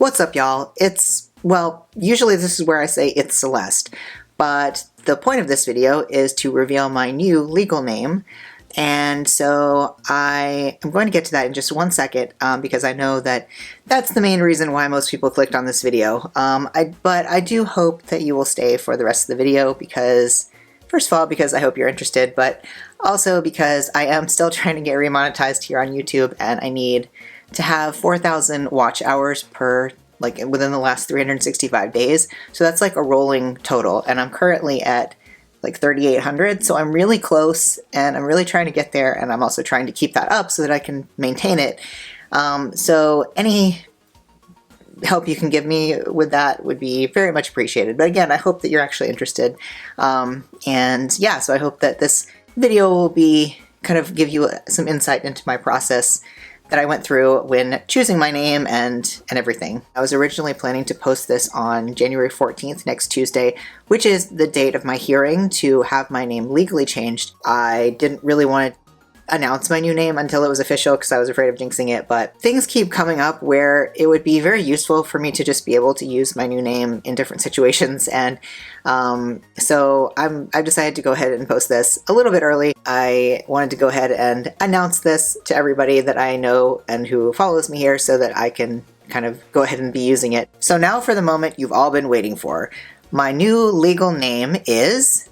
What's up, y'all? Well, usually this is where I say it's Celeste, but the point of this video is to reveal my new legal name, and so I am going to get to that in just one second because I know that that's the main reason why most people clicked on this video. But I do hope that you will stay for the rest of the video because, first of all, because I hope you're interested, but also because I am still trying to get remonetized here on YouTube, and I need to have 4,000 watch hours per, like, within the last 365 days. So that's like a rolling total, and I'm currently at like 3,800, so I'm really close, and I'm really trying to get there, and I'm also trying to keep that up so that I can maintain it. So any help you can give me with that would be very much appreciated. But again, I hope that you're actually interested. And yeah, so I hope that this video will be kind of give you some insight into my process that I went through when choosing my name and everything. I was originally planning to post this on January 14th, next Tuesday, which is the date of my hearing to have my name legally changed. I didn't really want to announce my new name until it was official because I was afraid of jinxing it, but things keep coming up where it would be very useful for me to just be able to use my new name in different situations, and so I've decided to go ahead and post this a little bit early. I wanted to go ahead and announce this to everybody that I know and who follows me here so that I can kind of go ahead and be using it. So now for the moment you've all been waiting for. My new legal name is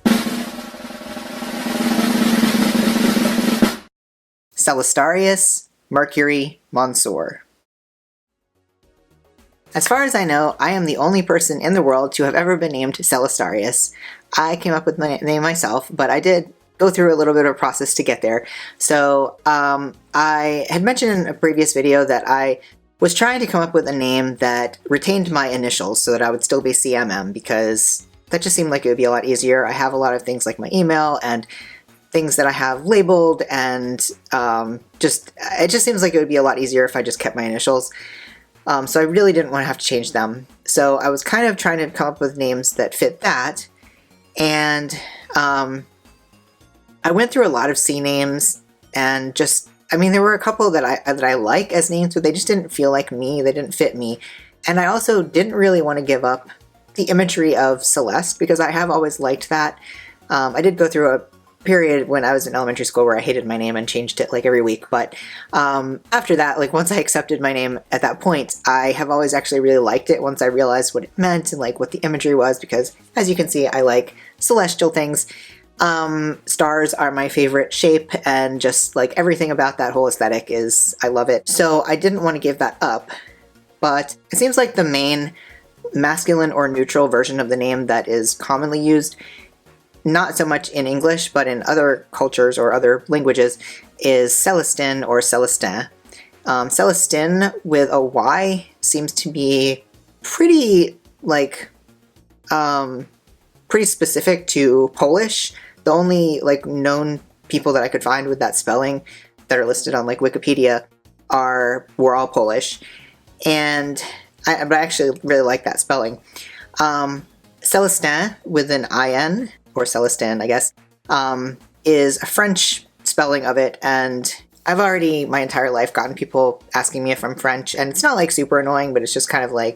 Celestarius Mercury Monsor. As far as I know, I am the only person in the world to have ever been named Celestarius. I came up with my name myself, but I did go through a little bit of a process to get there. So I had mentioned in a previous video that I was trying to come up with a name that retained my initials so that I would still be CMM, because that just seemed like it would be a lot easier. I have a lot of things like my email and things that I have labeled, and it just seems like it would be a lot easier if I just kept my initials. So I really didn't want to have to change them. So I was kind of trying to come up with names that fit that, and I went through a lot of C names, and there were a couple that I like as names, but they just didn't feel like me. They didn't fit me, and I also didn't really want to give up the imagery of Celeste because I have always liked that. I did go through a period when I was in elementary school where I hated my name and changed it like every week, but after that, like once I accepted my name at that point, I have always actually really liked it once I realized what it meant and like what the imagery was, because as you can see, I like celestial things. Stars are my favorite shape, and just like everything about that whole aesthetic I love it. So I didn't want to give that up, but it seems like the main masculine or neutral version of the name that is commonly used, not so much in English, but in other cultures or other languages, is Celestin or Celestin. Celestin with a Y seems to be pretty, pretty specific to Polish. The only, known people that I could find with that spelling that are listed on, Wikipedia were all Polish. But I actually really like that spelling. Celestin with an I-N, or Celestin, I guess, is a French spelling of it, and I've already my entire life gotten people asking me if I'm French, and it's not super annoying, but it's just kind of I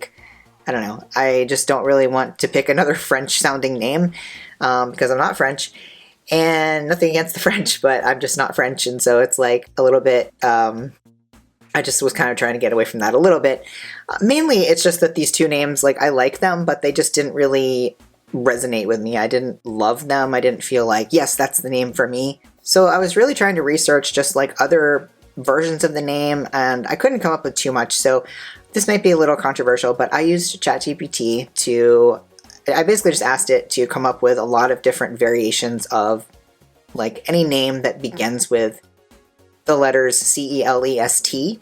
don't know, I just don't really want to pick another French sounding name because I'm not French, and nothing against the French, but I'm just not French, and so it's a little bit, I just was kind of trying to get away from that a little bit. Mainly it's just that these two names, I like them, but they just didn't really resonate with me. I didn't love them. I didn't feel like, yes, that's the name for me. So I was really trying to research just other versions of the name, and I couldn't come up with too much. So this might be a little controversial, but I used ChatGPT I basically just asked it to come up with a lot of different variations of any name that begins with the letters C-E-L-E-S-T.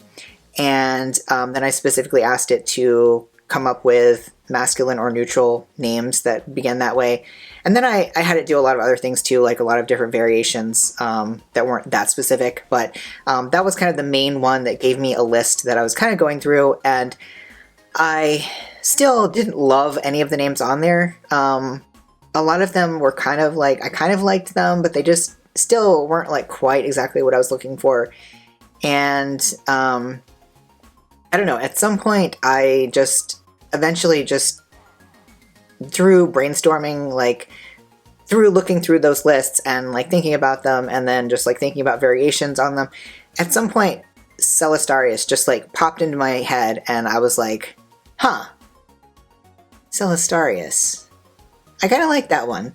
And then I specifically asked it to come up with masculine or neutral names that begin that way. And then I had it do a lot of other things too, like a lot of different variations that weren't that specific, but that was kind of the main one that gave me a list that I was kind of going through, and I still didn't love any of the names on there. A lot of them were kind of I kind of liked them, but they just still weren't quite exactly what I was looking for. And I don't know, at some point I just eventually just through brainstorming, like through looking through those lists and like thinking about them and then just like thinking about variations on them, at some point Celestarius just like popped into my head and I was like, huh, Celestarius. I kind of like that one.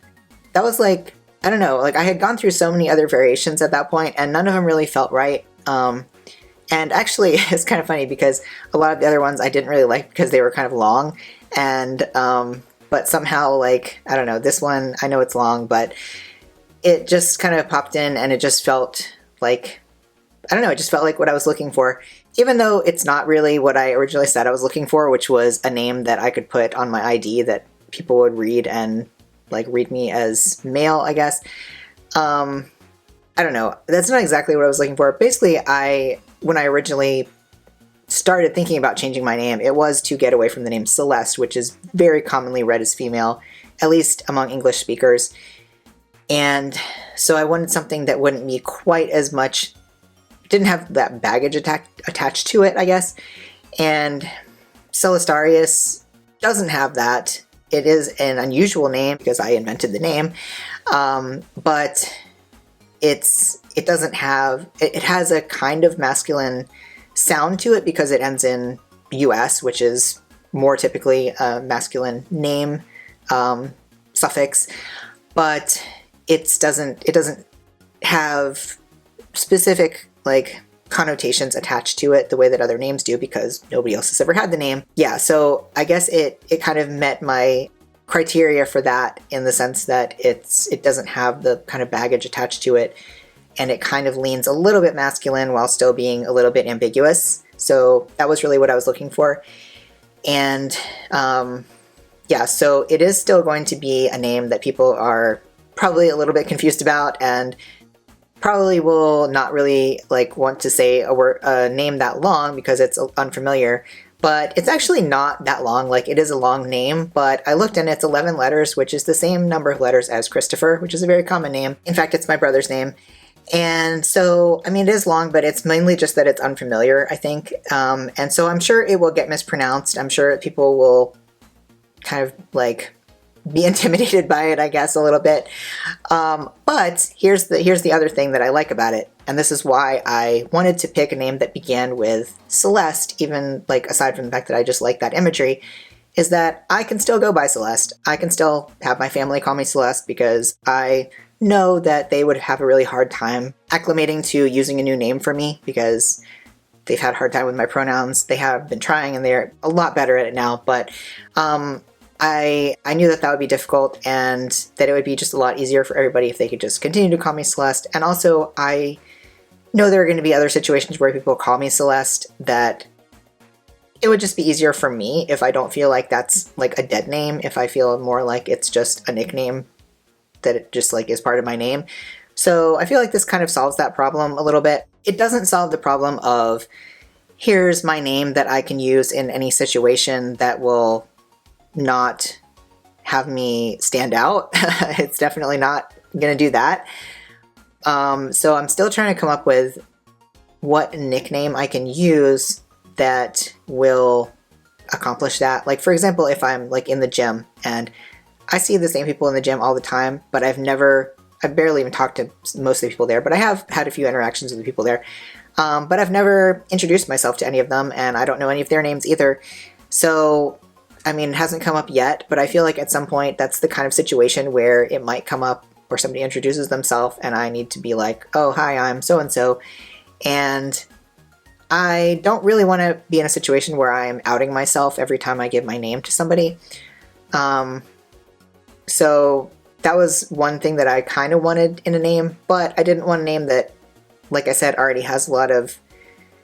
That was like, I don't know, like I had gone through so many other variations at that point and none of them really felt right. And actually it's kind of funny because a lot of the other ones I didn't really like because they were kind of long and but somehow, like, I don't know, this one, I know it's long, but it just kind of popped in and it just felt like, I don't know, it just felt like what I was looking for. Even though it's not really what I originally said I was looking for, which was a name that I could put on my ID that people would read and, like, read me as male, I guess. I don't know. That's not exactly what I was looking for. Basically, when I originally started thinking about changing my name, it was to get away from the name Celeste, which is very commonly read as female, at least among English speakers. And so I wanted something that wouldn't be quite as much, didn't have that baggage attached to it, I guess. And Celestarius doesn't have that. It is an unusual name because I invented the name, but it doesn't have, it has a kind of masculine sound to it because it ends in US, which is more typically a masculine name suffix, but it doesn't have specific like connotations attached to it the way that other names do because nobody else has ever had the name. Yeah, so I guess it kind of met my criteria for that in the sense that it doesn't have the kind of baggage attached to it, and it kind of leans a little bit masculine while still being a little bit ambiguous. So that was really what I was looking for. And yeah, so it is still going to be a name that people are probably a little bit confused about and probably will not really like want to say a name that long because it's unfamiliar. But it's actually not that long. Like, it is a long name, but I looked and it's 11 letters, which is the same number of letters as Christopher, which is a very common name. In fact, it's my brother's name. And so, I mean, it is long, but it's mainly just that it's unfamiliar, I think. And so I'm sure it will get mispronounced. I'm sure people will kind of like be intimidated by it, I guess, a little bit. But here's the other thing that I like about it. And this is why I wanted to pick a name that began with Celeste, even like aside from the fact that I just like that imagery, is that I can still go by Celeste. I can still have my family call me Celeste because I know that they would have a really hard time acclimating to using a new name for me because they've had a hard time with my pronouns. They have been trying and they're a lot better at it now, but I knew that would be difficult and that it would be just a lot easier for everybody if they could just continue to call me Celeste. And also, I know there are going to be other situations where people call me Celeste that it would just be easier for me if I don't feel like that's like a dead name, if I feel more like it's just a nickname that it just like is part of my name. So I feel like this kind of solves that problem a little bit. It doesn't solve the problem of here's my name that I can use in any situation that will not have me stand out. It's definitely not gonna do that. So I'm still trying to come up with what nickname I can use that will accomplish that. Like, for example, if I'm like in the gym and I see the same people in the gym all the time, but I've barely even talked to most of the people there, but I have had a few interactions with the people there. But I've never introduced myself to any of them, and I don't know any of their names either. So, I mean, it hasn't come up yet, but I feel like at some point that's the kind of situation where it might come up where somebody introduces themselves and I need to be like, oh, hi, I'm so-and-so. And I don't really want to be in a situation where I'm outing myself every time I give my name to somebody. So that was one thing that I kind of wanted in a name, but I didn't want a name that, like I said, already has a lot of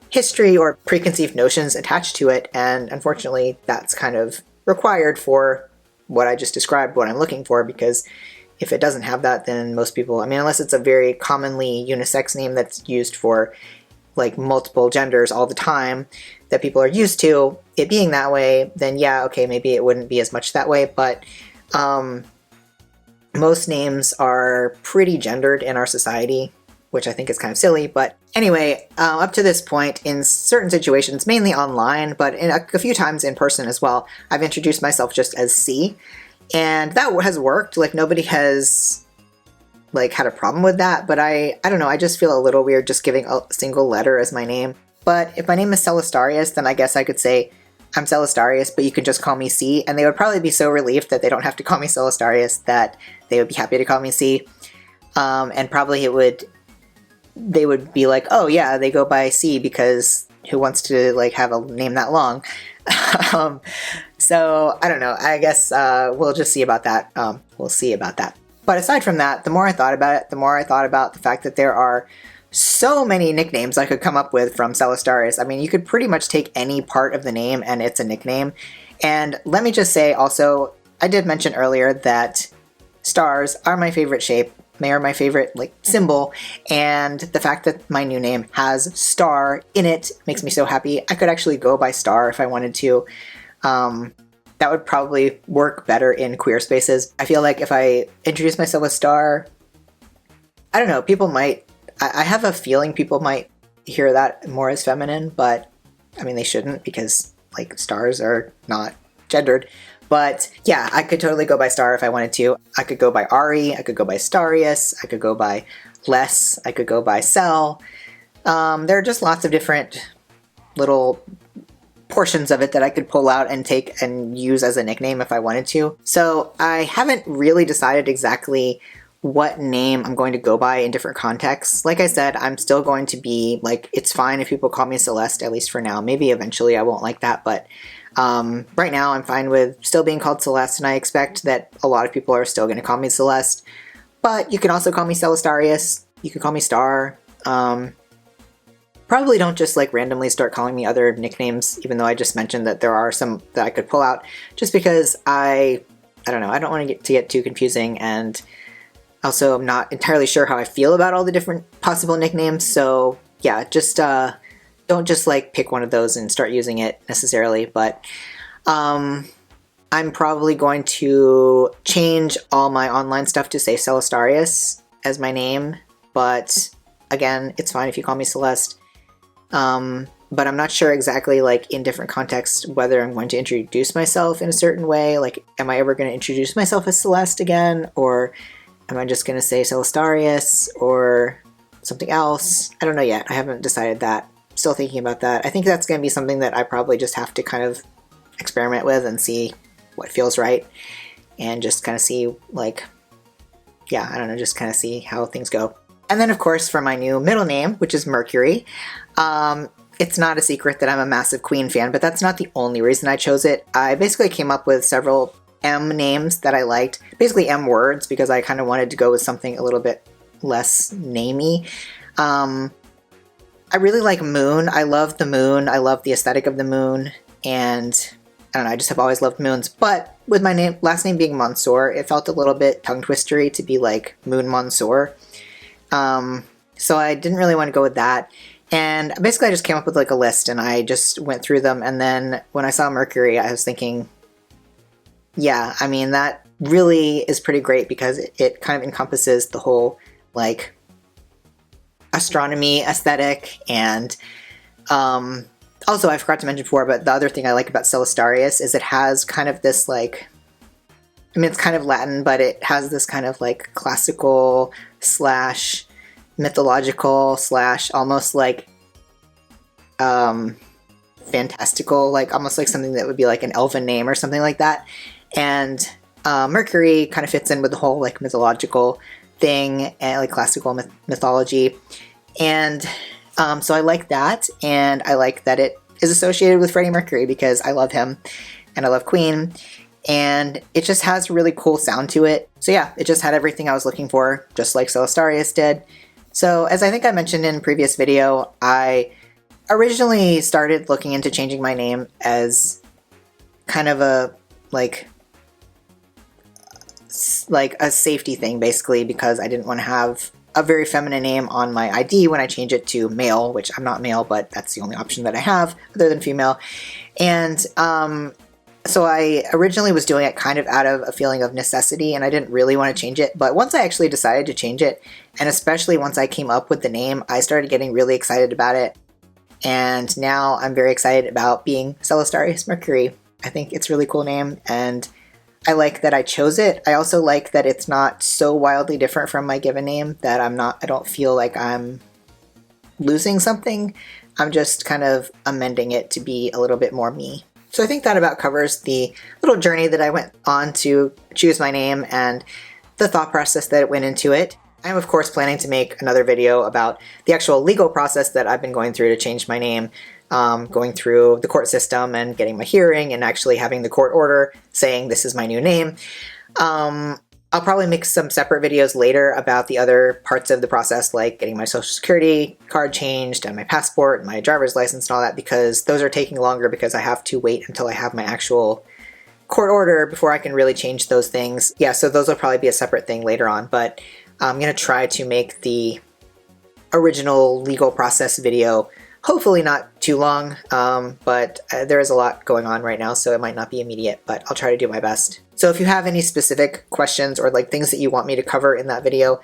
history or preconceived notions attached to it, and unfortunately that's kind of required for what I just described, what I'm looking for, because if it doesn't have that, then most people, I mean, unless it's a very commonly unisex name that's used for like multiple genders all the time that people are used to it being that way, then yeah, okay, maybe it wouldn't be as much that way, but most names are pretty gendered in our society, which I think is kind of silly, but Anyway, up to this point, in certain situations, mainly online, but in a few times in person as well, I've introduced myself just as C, and that has worked. Like, nobody has like had a problem with that, but I don't know, I just feel a little weird just giving a single letter as my name. But if my name is Celestarius, then I guess I could say I'm Celestarius, but you can just call me C, and they would probably be so relieved that they don't have to call me Celestarius that they would be happy to call me C. And probably they would be like, oh yeah, they go by C because who wants to like have a name that long? So I don't know, I guess we'll just see about that. We'll see about that. But aside from that, the more I thought about it, the more I thought about the fact that there are so many nicknames I could come up with from Celestarius. I mean, you could pretty much take any part of the name and it's a nickname. And let me just say also, I did mention earlier that stars are my favorite shape. They are my favorite like symbol, and the fact that my new name has star in it makes me so happy. I could actually go by star if I wanted to. That would probably work better in queer spaces. I feel like if I introduce myself as star, I don't know, people might, I have a feeling people might hear that more as feminine, but I mean, they shouldn't, because like stars are not gendered. But yeah, I could totally go by star if I wanted to. I could go by Ari, I could go by Starius, I could go by Les, I could go by Cell. There are just lots of different little portions of it that I could pull out and take and use as a nickname if I wanted to. So I haven't really decided exactly what name I'm going to go by in different contexts. Like I said, I'm still going to be like, it's fine if people call me Celeste, at least for now. Maybe eventually I won't like that, but right now I'm fine with still being called Celeste, and I expect that a lot of people are still going to call me Celeste. But you can also call me Celestarius, you can call me Star. Probably don't just like randomly start calling me other nicknames, even though I just mentioned that there are some that I could pull out, just because I don't know, I don't want to get too confusing, and also I'm not entirely sure how I feel about all the different possible nicknames. So yeah, just don't just like pick one of those and start using it necessarily. But I'm probably going to change all my online stuff to say Celestarius as my name, but again, it's fine if you call me Celeste. But I'm not sure exactly, like, in different contexts, whether I'm going to introduce myself in a certain way. Like, am I ever going to introduce myself as Celeste again? Or am I just going to say Celestarius or something else? I don't know yet. I haven't decided that. Still thinking about that. I think that's going to be something that I probably just have to kind of experiment with and see what feels right. And just kind of see, like, yeah, I don't know, just kind of see how things go. And then, of course, for my new middle name, which is Mercury, it's not a secret that I'm a massive Queen fan, but that's not the only reason I chose it. I basically came up with several M names that I liked, basically M words, because I kind of wanted to go with something a little bit less namey. I really like Moon. I love the moon. I love the aesthetic of the moon, and I don't know, I just have always loved moons. But with my last name being Mansour, it felt a little bit tongue-twistery to be like Moon Mansour. So I didn't really want to go with that. And basically I just came up with like a list and I just went through them. And then when I saw Mercury, I was thinking, yeah, I mean, that really is pretty great because it kind of encompasses the whole like astronomy aesthetic. And also I forgot to mention before, but the other thing I like about Celestarius is it has kind of this like, I mean, it's kind of Latin, but it has this kind of like classical slash mythological slash almost like fantastical, like almost like something that would be like an elven name or something like that. And Mercury kind of fits in with the whole like mythological thing and like classical mythology. And so I like that, and I like that it is associated with Freddie Mercury because I love him and I love Queen. And it just has a really cool sound to it. So yeah, it just had everything I was looking for, just like Celestarius did. So as I think I mentioned in a previous video, I originally started looking into changing my name as kind of a like a safety thing, basically, because I didn't want to have a very feminine name on my ID when I change it to male, which I'm not male, but that's the only option that I have other than female. And So I originally was doing it kind of out of a feeling of necessity, and I didn't really want to change it. But once I actually decided to change it, and especially once I came up with the name, I started getting really excited about it. And now I'm very excited about being Celestarius Mercury. I think it's a really cool name, and I like that I chose it. I also like that it's not so wildly different from my given name that I don't feel like I'm losing something. I'm just kind of amending it to be a little bit more me. So I think that about covers the little journey that I went on to choose my name and the thought process that went into it. I am of course planning to make another video about the actual legal process that I've been going through to change my name, going through the court system and getting my hearing and actually having the court order saying this is my new name. I'll probably make some separate videos later about the other parts of the process, like getting my social security card changed and my passport and my driver's license and all that, because those are taking longer because I have to wait until I have my actual court order before I can really change those things. Yeah, so those will probably be a separate thing later on, but I'm going to try to make the original legal process video hopefully not too long, but there is a lot going on right now, so it might not be immediate, but I'll try to do my best. So if you have any specific questions or like things that you want me to cover in that video,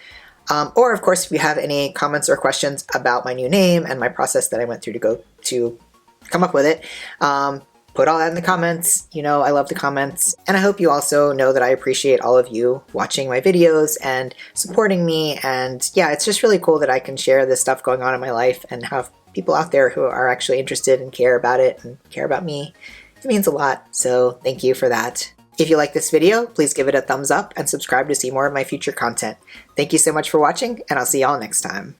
or of course if you have any comments or questions about my new name and my process that I went through to come up with it, put all that in the comments. You know, I love the comments. And I hope you also know that I appreciate all of you watching my videos and supporting me. And yeah, it's just really cool that I can share this stuff going on in my life and have people out there who are actually interested and care about it and care about me. It means a lot. So thank you for that. If you like this video, please give it a thumbs up and subscribe to see more of my future content. Thank you so much for watching, and I'll see y'all next time.